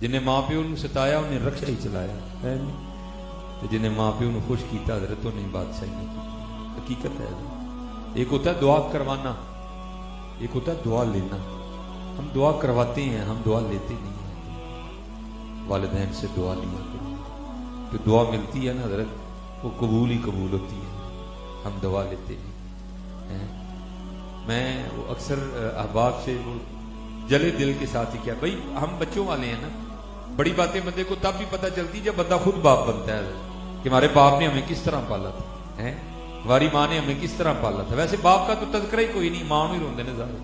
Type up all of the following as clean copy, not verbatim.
جنہیں ماں پیو نو ستایا انہیں رکشا ہی چلایا ہے نہیں، جنہیں ماں پیو نو خوش کیتا حضرت انہیں بادشاہی نہیں کی. حقیقت ہے حضرت. ایک ہوتا ہے دعا کروانا، ایک ہوتا ہے دعا لینا. ہم دعا کرواتے ہیں، ہم دعا لیتے نہیں ہیں. والدین سے دعا لیا کرو، جو دعا ملتی ہے نا حضرت وہ قبول ہی قبول ہوتی ہے. ہم دعا لیتے نہیں. میں وہ اکثر احباب سے وہ جلے دل کے ساتھ ہی کیا، بھائی ہم بچوں والے ہیں نا، بڑی باتیں بندے کو تب بھی پتہ چلتی جب بندہ خود باپ بنتا ہے کہ ہمارے باپ نے ہمیں کس طرح پالا تھا، ہماری ماں نے ہمیں کس طرح پالا تھا. ویسے باپ کا تو تذکرہ ہی کوئی نہیں، ماں ہی روندے نے ظاہر.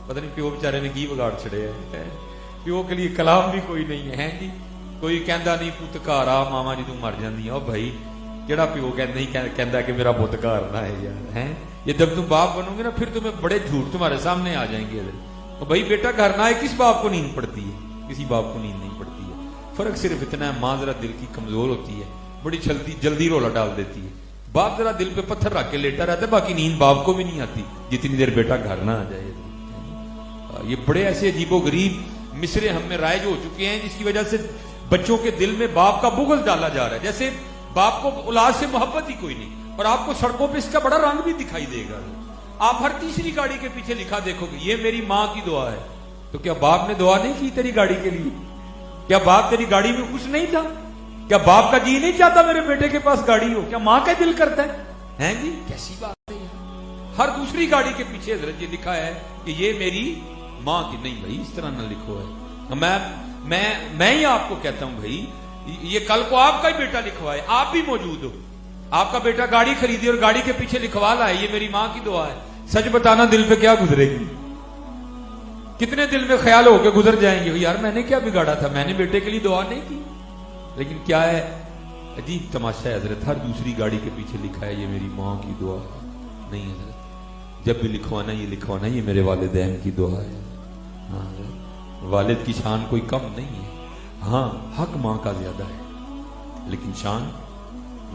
پتہ نہیں پیو بیچارے نے کی بگاڑ چھڑے ہے. پیو کے لیے کلام بھی کوئی نہیں ہے جی. کوئی کہندا نہیں پت گھر آ ماما جدوں مر جاندی او بھائی کیڑا پیو کہندا کہ میرا پت گھر نہ ہے یار. یہ جب تم باپ بنو گے نا پھر تمہیں بڑے جھوٹ تمہارے سامنے آ جائیں گے. بھائی بیٹا گھر نہ ہے، کس باپ کو نیند پڑتی ہے؟ کسی باپ کو نیند نہیں پڑتی ہے. فرق صرف اتنا ہے ماں ذرا دل کی کمزور ہوتی ہے، بڑی جلدی رولا ڈال دیتی ہے. باپ ذرا دل پہ پتھر رکھ کے لیٹا رہتا ہے، باقی نیند باپ کو بھی نہیں آتی جتنی دیر بیٹا گھر نہ آ جائے. یہ بڑے ایسے عجیب و غریب مصرے ہم میں رائج ہو چکے ہیں جس کی وجہ سے بچوں کے دل میں باپ کا بغض ڈالا جا رہا ہے، جیسے باپ کو اولاد سے محبت ہی کوئی نہیں. اور آپ کو سڑکوں پہ اس کا بڑا رنگ بھی دکھائی دے گا. آپ ہر تیسری گاڑی کے پیچھے لکھا دیکھو گے یہ میری ماں کی دعا ہے. تو کیا باپ نے دعا نہیں کی تیری گاڑی کے لیے؟ کیا باپ تیری گاڑی میں خوش نہیں تھا؟ کیا باپ کا جی نہیں چاہتا میرے بیٹے کے پاس گاڑی ہو؟ کیا ماں کا دل کرتا ہے جی؟ کیسی بات ہے. ہر دوسری گاڑی کے پیچھے حضرت یہ لکھا ہے کہ یہ میری ماں کی. نہیں بھائی اس طرح نہ لکھو ہے. میں ہی آپ کو کہتا ہوں بھائی یہ کل کو آپ کا ہی بیٹا لکھوائے، آپ بھی موجود ہو، آپ کا بیٹا گاڑی خریدی اور گاڑی کے پیچھے لکھوا لائے یہ میری ماں کی دعا ہے. سچ بتانا دل پہ کیا گزرے گی؟ کتنے دل میں خیال ہو کے گزر جائیں گے یار میں نے کیا بگاڑا تھا، میں نے بیٹے کے لیے دعا نہیں کی. لیکن کیا ہے عجیب تماشا ہے حضرت، ہر دوسری گاڑی کے پیچھے لکھا ہے یہ میری ماں کی دعا ہے. نہیں حضرت جب بھی لکھوانا یہ میرے والدین کی دعا ہے. ہاں والد کی شان کوئی کم نہیں ہے، ہاں حق ماں کا زیادہ ہے لیکن شان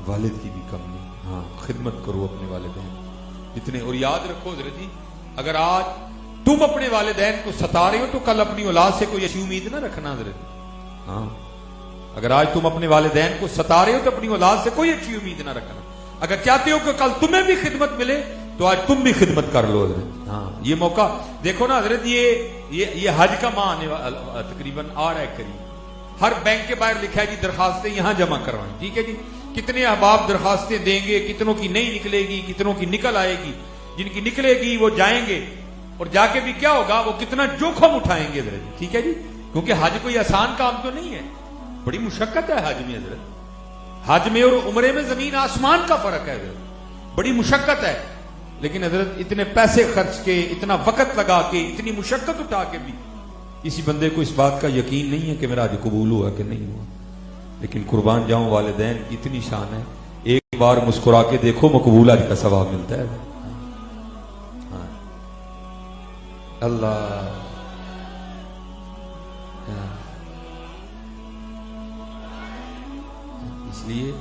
والد کی بھی کم نہیں. ہاں خدمت کرو اپنے والدین اتنے. اور یاد رکھو حضرت جی اگر آج تم اپنے والدین کو ستا رہے ہو تو کل اپنی اولاد سے کوئی اچھی امید نہ رکھنا حضرت. ہاں اگر آج تم اپنے والدین کو ستا رہے ہو تو اپنی اولاد سے کوئی اچھی امید نہ رکھنا. اگر چاہتے ہو کہ کل تمہیں بھی خدمت ملے تو آج تم بھی خدمت کر لو حضرت. ہاں یہ موقع دیکھو نا حضرت، یہ حج کا ماہ آنے والا تقریباً آ رہا ہے قریب. ہر بینک کے باہر لکھا ہے جی درخواستیں یہاں جمع کروائیں. ٹھیک ہے جی، کتنے احباب درخواستیں دیں گے، کتنوں کی نہیں نکلے گی، کتنوں کی نکل آئے گی. جن کی نکلے گی وہ جائیں گے اور جا کے بھی کیا ہوگا وہ کتنا جوخم اٹھائیں گے حضرت. ٹھیک ہے جی، کیونکہ حج کوئی آسان کام تو نہیں ہے، بڑی مشقت ہے حج میں حضرت. حج میں اور عمرے میں زمین آسمان کا فرق ہے حضرت، بڑی مشقت ہے. لیکن حضرت اتنے پیسے خرچ کے، اتنا وقت لگا کے، اتنی مشقت اٹھا کے بھی کسی بندے کو اس بات کا یقین نہیں ہے کہ میرا حج قبول ہوا کہ نہیں ہوا. لیکن قربان جاؤں والدین کی اتنی شان ہے، ایک بار مسکرا کے دیکھو مقبول حج کا ثواب ملتا ہے. ہاں اللہ اس لیے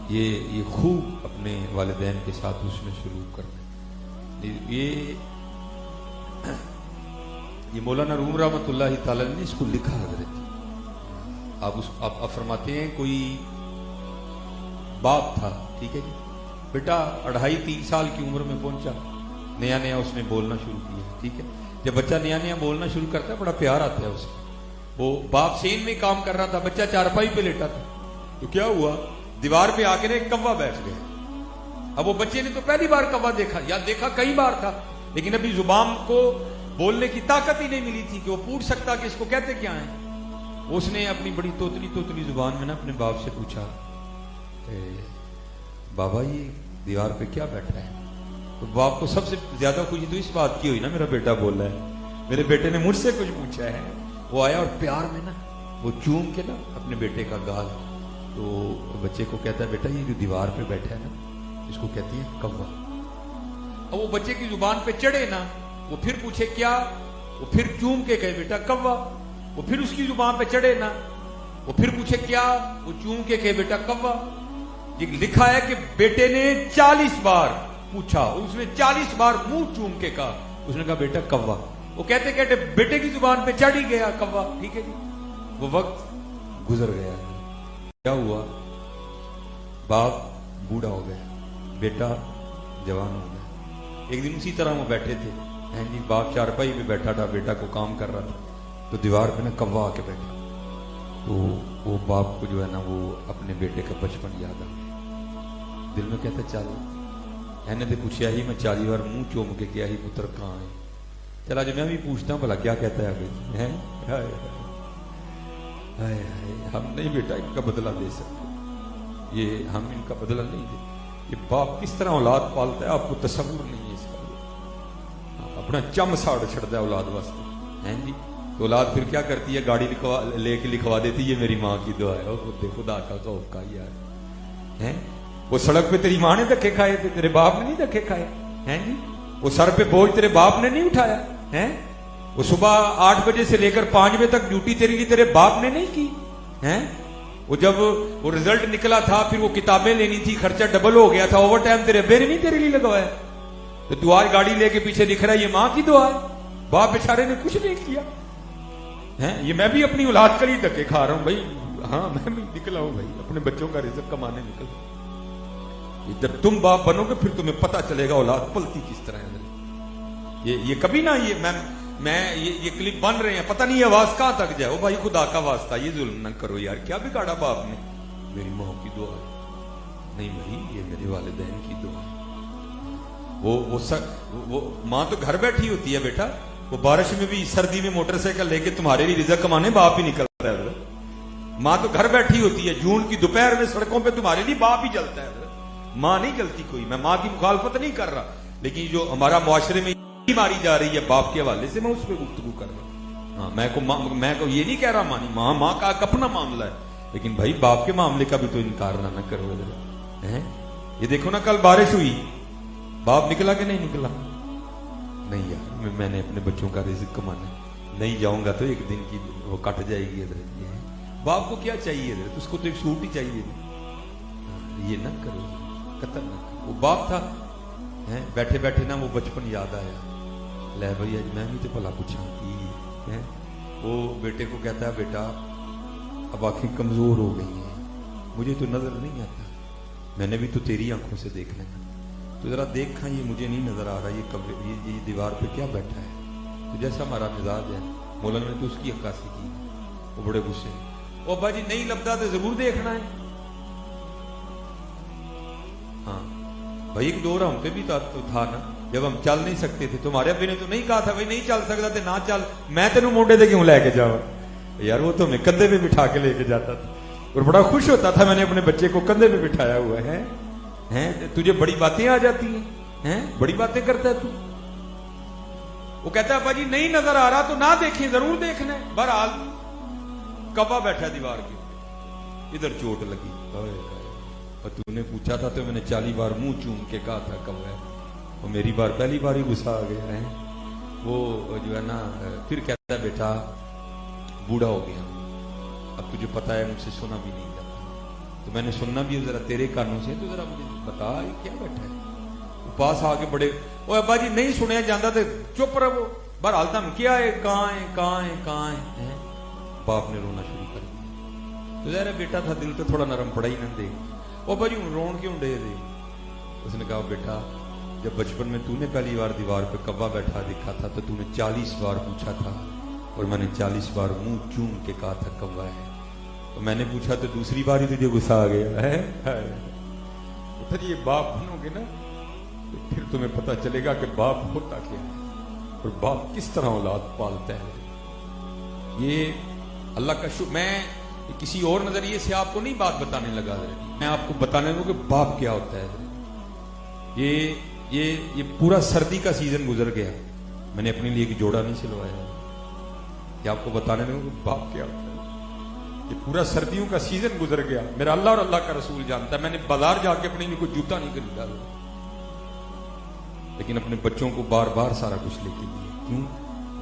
یہ خوب اپنے والدین کے ساتھ حسن سلوک کرنا. یہ مولانا روم رحمۃ اللہ تعالی نے اس کو لکھا حضرت. آپ فرماتے ہیں کوئی باپ تھا، ٹھیک ہے جی، بیٹا 2.5-3 سال کی عمر میں پہنچا، نیا اس نے بولنا شروع کیا. ٹھیک ہے، جب بچہ نیا بولنا شروع کرتا ہے بڑا پیار آتا ہے اسے. وہ باپ سین میں کام کر رہا تھا، بچہ چارپائی پہ لیٹا تھا. تو کیا ہوا، دیوار پہ آ کے ایک کوا بیٹھ گیا. اب وہ بچے نے تو پہلی بار کوا دیکھا، یا دیکھا کئی بار تھا لیکن ابھی زبان کو بولنے کی طاقت ہی نہیں ملی تھی کہ وہ پوچھ سکتا کہ اس کو کہتے کیا ہیں. اس نے اپنی بڑی توتلی زبان میں نا اپنے باپ سے پوچھا بابا یہ دیوار پہ کیا بیٹھا ہے. تو باپ کو سب سے زیادہ خوشی تو اس بات کی ہوئی نا میرا بیٹا بول رہا ہے، میرے بیٹے نے مجھ سے کچھ پوچھا ہے. وہ آیا اور پیار میں نا وہ چوم کے نا اپنے بیٹے کا گال، تو بچے کو کہتا ہے بیٹا یہ جو دیوار پہ بیٹھا ہے نا اس کو کہتی ہے کوا. اب وہ بچے کی زبان پہ چڑھے نا، وہ پھر پوچھے کیا، وہ پھر چوم کے کہے بیٹا کوا. وہ پھر اس کی زبان پہ چڑھے نا، وہ پھر پوچھے کیا، وہ چوم کے کہے بیٹا کوا. یہ لکھا ہے کہ بیٹے نے 40 بار پوچھا، اس نے 40 بار منہ چوم کے کہا. اس نے کہا بیٹا کوا. وہ کہتے بیٹے کی زبان پہ چڑھ ہی گیا کوا. ٹھیک ہے جی، وہ وقت گزر گیا ہے. کیا ہوا؟ باپ بوڑھا ہو گیا, بیٹا جوان ہو گیا. ایک دن اسی طرح وہ بیٹھے تھے, جی باپ چارپائی پہ بیٹھا تھا, بیٹا کو کام کر رہا تھا, تو دیوار پہ نا کوا آ کے بیٹھا. تو وہ باپ کو جو ہے نا وہ اپنے بیٹے کا بچپن یاد آ گیا. دل میں کہتا چل اینے تو پوچھا ہی میں 40 بار منہ چوم کے کیا ہی پتر کہاں ہے, چلا جو میں بھی پوچھتا ہوں بھلا کیا کہتا ہے ابھی. ہم نہیں بیٹا ان کا بدلہ دے سکتے, یہ ہم ان کا بدلہ نہیں دے. کہ باپ کس طرح اولاد پالتا ہے آپ کو تصور نہیں ہے اس کا. اپنا چم ساڑ چھڑتا ہے اولاد واسطے, ہیں جی. تو اولاد پھر کیا کرتی ہے, گاڑی لے کے لکھوا دیتی ہے یہ میری ماں کی دعا ہے. خدا کا خوف کا یار ہیں, وہ سڑک پہ تیری ماں نے دھکے کھائے تھے, تیرے باپ نے نہیں دھکے کھائے, ہیں جی. وہ سر پہ بوجھ تیرے باپ نے نہیں اٹھایا, ہیں. وہ صبح 8 بجے سے لے کر 5 بجے تک ڈیوٹی تیرے باپ نے نہیں کی, ہیں. وہ جب وہ رزلٹ نکلا تھا پھر وہ کتابیں لینی تھی, خرچہ ڈبل ہو گیا تھا, اوور ٹائم تیرے ابے نے نہیں تیرے لیے لگوایا. تو تو آج گاڑی لے کے پیچھے دکھ رہا ہے یہ ماں کی دعا ہے, باپ بیچارے نے کچھ نہیں کیا, ہیں. یہ میں بھی اپنی اولاد کے لیے دھکے کھا رہا ہوں بھائی, ہاں میں بھی نکلا ہوں بھائی اپنے بچوں کا رزق کمانے نکلا. جب تم باپ بنو گے پھر تمہیں پتہ چلے گا اولاد پلتی کس طرح ہے. یہ کبھی نہ میں یہ کلپ بن رہے ہیں, پتہ نہیں آواز کہاں تک جائے. بھائی خدا کا واسطہ یہ ظلم نہ کرو یار, کیا بگاڑا باپ نے. میری ماں کی دعا ہے, نہیں بھائی یہ میرے والدین کی دعا ہے. وہ ماں تو گھر بیٹھی ہوتی ہے بیٹا, وہ بارش میں بھی سردی میں موٹر سائیکل لے کے تمہارے لیے رزق کمانے باپ ہی نکلتا ہے. ماں تو گھر بیٹھی ہوتی ہے, جون کی دوپہر میں سڑکوں پہ تمہارے لیے باپ ہی جلتا ہے, ماں نہیں جلتی کوئی. میں ماں کی مخالفت نہیں کر رہا, لیکن جو ہمارا معاشرے میں ماری جا رہی ہے باپ کے حوالے سے میں اس پہ گفتگو کر رہا ہوں. ہاں میں کو یہ نہیں کہہ رہا مانی ماں کا اپنا معاملہ ہے, لیکن بھائی باپ کے معاملے کا بھی تو انکار نہ کرو. یہ دیکھو نا کل بارش ہوئی, باپ نکلا کہ نہیں نکلا؟ نہیں یار میں نے اپنے بچوں کا رزق کمانا, نہیں جاؤں گا تو ایک دن کی وہ کٹ جائے گی. باپ کو کیا چاہیے حضرت, اس کو تو ایک سوٹ ہی چاہیے. یہ نہ کرو, قتل نہ کرو. وہ باپ تھا, بیٹھے بیٹھے نا وہ بچپن یاد آیا. لے بھائی آج میں بھی تو بھلا پوچھا کی. وہ بیٹے کو کہتا ہے بیٹا اب آنکھیں کمزور ہو گئی ہیں, مجھے تو نظر نہیں آتا, میں نے بھی تو تیری آنکھوں سے دیکھنا ہے, تو ذرا دیکھا یہ مجھے نہیں نظر آ رہا یہ دیوار پہ کیا بیٹھا ہے. تو جیسا ہمارا مزاج ہے مولانا نے تو اس کی عکاسی کی. وہ بڑے غصے, او ابا جی نہیں لبدا تو ضرور دیکھنا ہے. ہاں بھائی ایک دور ہم پہ بھی تھا نا, جب ہم چل نہیں سکتے تھے. تمہارے ابھی نے تو نہیں کہا تھا بھائی نہیں چل سکتا تھے نہ چل, میں تینوں مونڈے سے کیوں لے کے جاؤں یار. وہ تو میں کندھے پہ بٹھا کے لے کے جاتا تھا اور بڑا خوش ہوتا تھا, میں نے اپنے بچے کو کندھے پہ بٹھایا ہوا ہے. تجھے بڑی باتیں آ جاتی ہیں, بڑی باتیں کرتا ہے تو. وہ کہتا ہے ابا جی نہیں نظر آ رہا تو نہ دیکھیں, ضرور دیکھنا ہے. بہرحال کبا بیٹھا دیوار کے اوپر, ادھر چوٹ لگی. اور تو نے پوچھا تھا تو میں نے 40 بار منہ چوم کے کہا تھا کب ہے. وہ میری بار پہلی بار ہی غصہ آ گیا ہے. وہ جو ہے نا پھر کہتا ہے بیٹا بوڑھا ہو گیا, اب تجھے پتا ہے مجھ سے سنا بھی نہیں جاتا, تو میں نے سننا بھی ذرا تیرے کانوں سے, تو ذرا مجھے بتا یہ کیا بیٹھا ہے. وہ پاس آ کے بڑے, او ابا جی نہیں سنیا جاتا تو چپ رہو. بہرحال تم کیا ہے, کہاں ہے. باپ نے رونا شروع کر دیا. تو ذرا بیٹا تھا دل تو تھوڑا نرم پڑا ہی نہ دے. او ابا جی رون کیوں دے. اس نے کہا بیٹا جب بچپن میں تو نے پہلی بار دیوار پہ کبا بیٹھا دیکھا تھا تو نے 40 بار پوچھا تھا اور میں نے 40 بار منہ چوم کے کہا تھا کبا ہے. تو میں نے پوچھا تو دوسری بار ہی تجھے غصہ آ گیا ہے. پھر یہ باپ بنو گے نا تو پھر تمہیں پتا چلے گا کہ باپ ہوتا کیا ہے اور باپ کس طرح اولاد پالتا ہے. یہ اللہ کا شکر. میں کسی اور نظریے سے آپ کو نہیں بات بتانے لگا, میں آپ کو بتانے لگا کہ باپ کیا ہوتا ہے. یہ پورا سردی کا سیزن گزر گیا, میں نے اپنے لیے ایک جوڑا نہیں سلوایا. یہ آپ کو بتانے لگا کہ باپ کیا ہوتا ہے. یہ پورا سردیوں کا سیزن گزر گیا, میرا اللہ اور اللہ کا رسول جانتا ہے. میں نے بازار جا کے اپنے لیے کوئی جوتا نہیں خریدا, لیکن اپنے بچوں کو بار بار سارا کچھ لے کے دیا. کیوں؟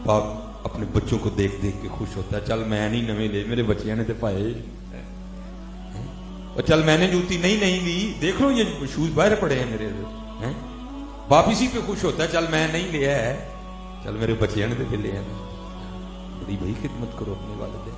باپ اپنے بچوں کو دیکھ دیکھ کے خوش ہوتا ہے. چل میں نہیں نویں لے, میرے بچیاں نے تے پائے, اور چل میں نے جوتی نہیں لی, دیکھ لو یہ شوز باہر پڑے ہیں میرے. باپ اسی پہ خوش ہوتا ہے, چل میں نہیں لیا ہے, چل میرے بچیاں نے تے لے ہیں. بڑی بھائی خدمت کرو اپنے والدین.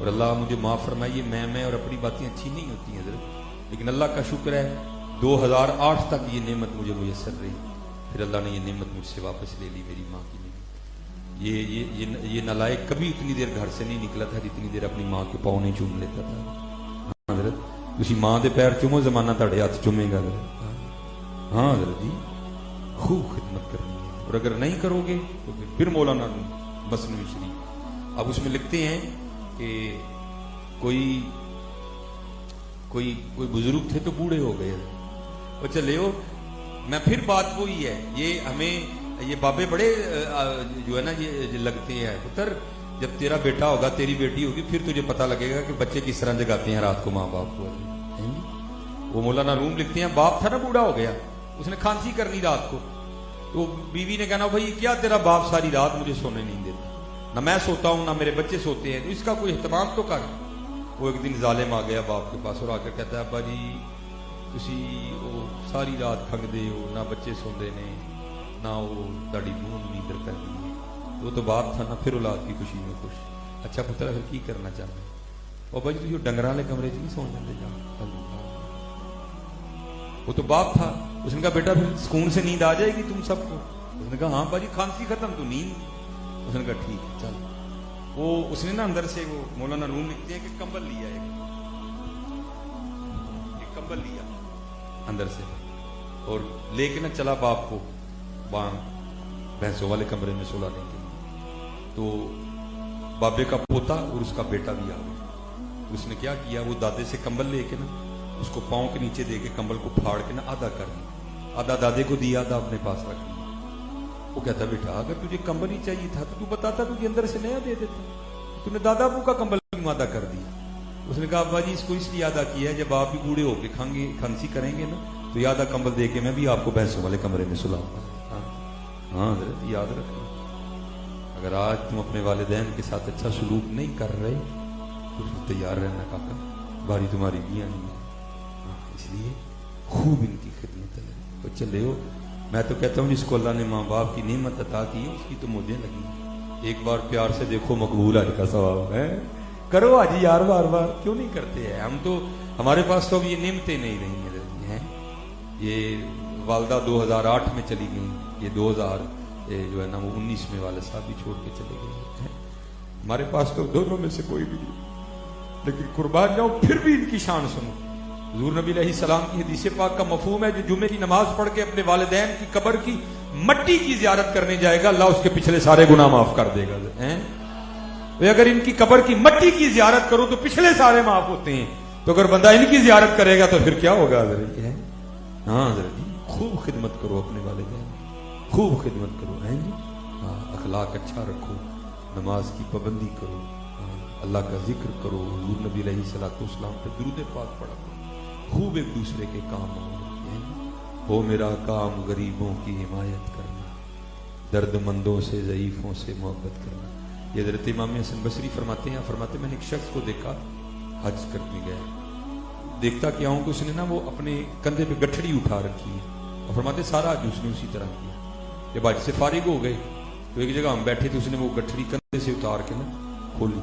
اور اللہ مجھے معاف فرمائیے، میں اور اپنی باتیں اچھی نہیں ہوتی ہیں حضرت، لیکن اللہ کا شکر ہے 2008 تک یہ نعمت مجھے میسر رہی، پھر اللہ نے یہ نعمت مجھ سے واپس لے لی، میری ماں کی نعمت۔ یہ نالائق کبھی اتنی دیر گھر سے نہیں نکلا تھا جتنی دیر اپنی ماں کے پاؤں نہیں چوم لیتا تھا۔ حضرت تسی ماں دے پیر چومو، زمانہ تہاڈے ہاتھ چومے گا حضرت۔ ہاں حضرت جی، خوب خدمت کرنی ہے، اور اگر نہیں کرو گے تو پھر مولانا مثنوی شریف اب اس میں لکھتے ہیں کہ کوئی بزرگ تھے تو بوڑھے ہو گئے، اور چلے ہو میں پھر بات وہی ہے، یہ ہمیں یہ بابے بڑے جو ہے نا یہ لگتے ہیں، پتر جب تیرا بیٹا ہوگا تیری بیٹی ہوگی پھر تجھے پتہ لگے گا کہ بچے کس طرح جگاتے ہیں رات کو ماں باپ کو۔ وہ مولانا روم لکھتے ہیں، باپ تھا نا بوڑھا ہو گیا، اس نے کھانسی کرنی رات کو، تو بیوی نے کہنا بھائی کیا تیرا باپ ساری رات مجھے سونے نہیں دیتا، نہ میں سوتا ہوں نہ میرے بچے سوتے ہیں، تو اس کا کوئی اہتمام تو کر۔ وہ ایک دن ظالم آ گیا باپ کے پاس اور آ کر کہتا ہے ابا جی تسی وہ ساری رات کھنگدے ہو، نہ بچے سوندے نے نہ وہ تاڑی نون نیندر کرنی ہے، وہ تو باپ تھا نا، پھر اولاد کی خوشی میں خوش۔ اچھا پتر پھر کی کرنا چاہتے اور بھائی تھی ڈنگر والے کمرے چ نہیں سو جاتے جا، وہ تو باپ تھا۔ اس نے کہا بیٹا پھر سکون سے نیند آ جائے گی تم سب کو؟ اس نے کہا ہاں باجی کھانسی ختم تو نیند۔ اس نے کہا ٹھیک ہے چل۔ وہ اس نے نا اندر سے وہ مولانا روم لکھتے ہیں کہ کمبل لیا ایک کمبل لیا اندر سے اور لے کے نا چلا باپ کو وہاں بھینسوں والے کمرے میں سلانے کے لیے۔ تو بابے کا پوتا اور اس کا بیٹا بھی آ گیا۔ اس نے کیا کیا، وہ دادے سے کمبل لے کے نا اس کو پاؤں کے نیچے دے کے کمبل کو پھاڑ کے نا آدھا کر دیا، آدھا دادے کو دیا، آدھا اپنے پاس رکھ دیا۔ وہ کہتا بیٹا اگر تجھے کمبل ہی چاہیے تھا تو بتاتا، تجھے اندر سے نیا دے دیتا، تم نے دادا ابو کا کمبل کیوں آدھا کر دیا؟ اس نے کہا ابا جی اس کو اس لیے آدھا کیا ہے جب آپ بھی بوڑھے ہو کے کھانسی کریں گے نا تو یہ آدھا کمبل دے کے میں بھی آپ کو بھینسوں والے کمرے میں سلاؤں گا۔ ہاں حضرت یاد رکھنا، اگر آج تم اپنے والدین کے ساتھ اچھا سلوک نہیں کر رہے تو تیار رہنا کاکا، باری تمہاری بھی آنی ہے۔ اس لیے خوب ان کی خدمت ہے۔ تو چلے ہو، میں تو کہتا ہوں جس کو اللہ نے ماں باپ کی نعمت عطا کی ہے اس کی تو مجھے لگی، ایک بار پیار سے دیکھو مقبول حج کا ثواب ہے، کرو حج یار، بار بار کیوں نہیں کرتے ہیں ہم؟ تو ہمارے پاس تو اب یہ نعمتیں نہیں رہی ہیں۔ یہ والدہ 2008 میں چلی گئی، یہ 2000 جو ہے نا وہ 19 میں والد صاحب بھی چھوڑ کے چلے گئے۔ ہمارے پاس تو دونوں میں سے کوئی بھی نہیں، لیکن قربان جاؤ پھر بھی ان کی شان سنو۔ حضور نبی علیہ السلام کی حدیث پاک کا مفہوم ہے جو جمعے کی نماز پڑھ کے اپنے والدین کی قبر کی مٹی کی زیارت کرنے جائے گا اللہ اس کے پچھلے سارے گناہ معاف کر دے گا۔ اگر ان کی قبر کی مٹی کی زیارت کرو تو پچھلے سارے معاف ہوتے ہیں، تو اگر بندہ ان کی زیارت کرے گا تو پھر کیا ہوگا حضرت؟ ہاں حضرت جی خوب خدمت کرو اپنے والدین، خوب خدمت کرو، اخلاق اچھا رکھو، نماز کی پابندی کرو، اللہ کا ذکر کرو، حضور نبی علیہ الصلوۃ والسلام پہ درود پاک پڑھا کرو، خوب ایک دوسرے کے کام آؤ۔ ہو میرا کام غریبوں کی حمایت کرنا، درد مندوں سے ضعیفوں سے محبت کرنا۔ یہ حضرت امام حسن بصری فرماتے ہیں، فرماتے میں نے ایک شخص کو دیکھا حج کرنے گیا، دیکھتا کیا ہوں کہ اس نے نا وہ اپنے کندھے پہ گٹھڑی اٹھا رکھی ہے، اور فرماتے سارا حج اس نے اسی طرح کیا۔ جب حج سے فارغ ہو گئے تو ایک جگہ ہم بیٹھے تھے، اس نے وہ گٹھڑی کندھے سے اتار کے نا کھولی،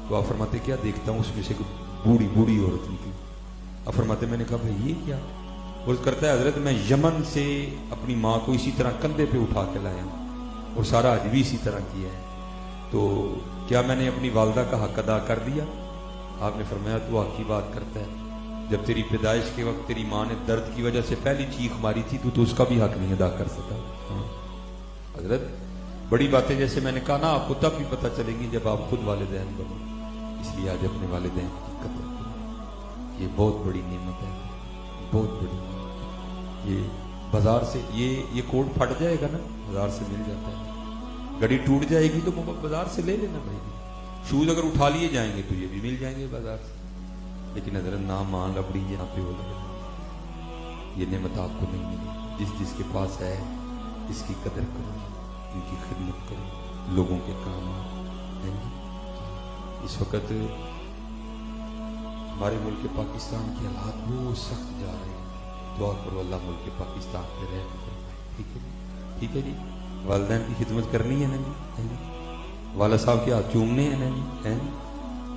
تو آپ فرماتے کیا دیکھتا ہوں اس میں سے بوڑھی عورت نکلی۔ اب فرماتے میں نے کہا بھائی یہ کیا؟ وہ کرتا ہے حضرت میں یمن سے اپنی ماں کو اسی طرح کندھے پہ اٹھا کے لایا ہوں اور سارا حج بھی اسی طرح کیا ہے، تو کیا میں نے اپنی والدہ کا حق ادا کر دیا؟ آپ نے فرمایا تو حق کی بات کرتا ہے، جب تیری پیدائش کے وقت تیری ماں نے درد کی وجہ سے پہلی چیخ ماری تھی تو اس کا بھی حق نہیں ادا کر سکا۔ حضرت بڑی باتیں جیسے میں نے کہا نا آپ کو تب بھی پتہ چلیں گی جب آپ خود والدین بنو، اس لیے آج اپنے والدین کی قدر کرو، یہ بہت بڑی نعمت ہے، بہت بڑی نعمت۔ یہ بازار سے یہ کوٹ پھٹ جائے گا نا بازار سے مل جاتا ہے، گھڑی ٹوٹ جائے گی تو بازار سے لے لینا بھائی، شوز اگر اٹھا لیے جائیں گے تو یہ بھی مل جائیں گے بازار سے، لیکن حضرت نہ ماں لبڑی یہاں پہ ہو جائے، یہ نعمت آپ کو نہیں ملی۔ جس کے پاس ہے اس کی قدر کرو، ان کی خدمت کرو، لوگوں کے کام آؤ۔ اس وقت ہمارے ملک پاکستان کے حالات بہت سخت جا رہے ہیں، دعا کرو اللہ ملک پاکستان پہ رحم فرمائے، ٹھیک ہے جی؟ ٹھیک ہے جی، والدین کی خدمت کرنی ہے نا جی، والد صاحب کے ہاتھ چومنے ہیں نا جی،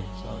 ihsan,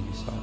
ihsan,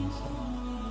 ihsan,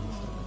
ihsan।